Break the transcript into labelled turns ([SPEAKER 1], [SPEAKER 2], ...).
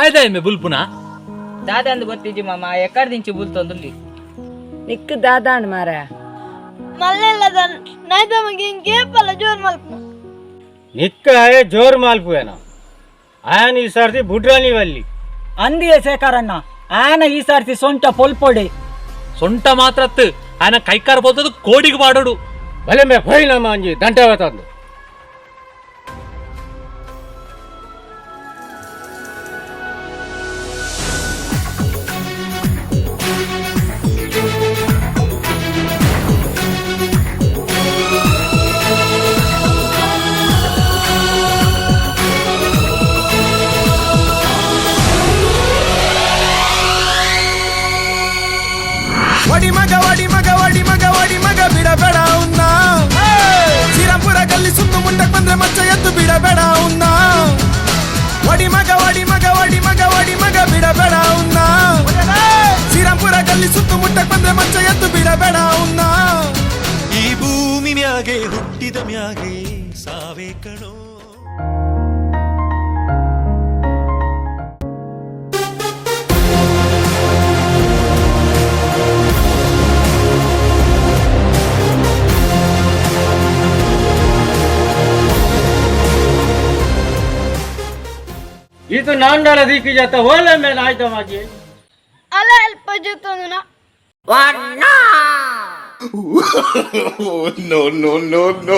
[SPEAKER 1] కాయదా ఏమే బుల్పునా
[SPEAKER 2] దాదాందు ಗೊತ್ತಿಜ್ಜಿ ಮಾಮ ಎಕ್ಕಡ ದಿಂಚಿ ಬುಲ್ತೊಂದುಲ್ಲಿ
[SPEAKER 3] ನಿಕ್ಕು ದಾದಾಂಡ್ ಮಾರ
[SPEAKER 4] ಮಲ್ಲೆಲ್ಲದ ನೈದಮಗೆ ಇಂಕೇಪಲ್ಲ ಜೋರ್ ಮಲ್ಪ
[SPEAKER 5] ನಿಕ್ಕ ಜೋರ್ ಮಾಲ್ಪುವೇನ ಆಯನ ಈ ಸರ್ತಿ ಬುಡ್ರಾನಿ ವಲ್ಲಿ
[SPEAKER 3] ಅಂದಿಯೇ ಶೇಖರಣ್ಣ ಆನ ಈ ಸಾರ್ತಿ ಸೊಂಟ ಪೊಲ್ಪೊಡೆ
[SPEAKER 1] ಸೊಂಟ ಮಾತ್ರ ఆయన కైకార పోతుంది కోడికి వాడడు
[SPEAKER 5] భలే మే పోయినమ్మా అంజి దంటవతందు
[SPEAKER 6] వడి మగ వడి మగ వడి మగ వడి మగ బిడబెడ ఉన్నా శ్రీరాంపుర గల్లి సుత్తు ముండకు ಬಂದ್ರೆ ಮಚ್ಚ ಎತ್ತು ಬಿಡಬೇಡ ಉన్నా ವಡಿ ಮಗ ವಡಿ ಮಗ ವಡಿ ಮಗ ವಡಿ ಮಗ ಬಿಡಬೇಡ ಉన్నా ಶ್ರೀರಾಂಪುರ ಗಲ್ಲಿ ಸುತ್ತು ಮುಟ್ಟಕ್ ಬಂದ್ರೆ ಮಚ್ಚ ಎತ್ತು ಬಿಡಬೇಡ ಉన్నా
[SPEAKER 7] ಈ ಭೂಮಿ ಮ್ಯಾಗೆ ಹುಟ್ಟಿದ ಮ್ಯಾಗೆ ಸಾವೇ ಕಣೋ
[SPEAKER 5] ಇದು ನಾಂಡಲ ದಿಕ್ಕಿ ಜತ ಹೋಲೆ ಮೇಲೆ ಆಯ್ತಾ ಮಾಜಿ
[SPEAKER 4] ಅಲ್ಲ ಅಲ್ಪ ಜೊತ್ತೊಂದುನ
[SPEAKER 7] no no no no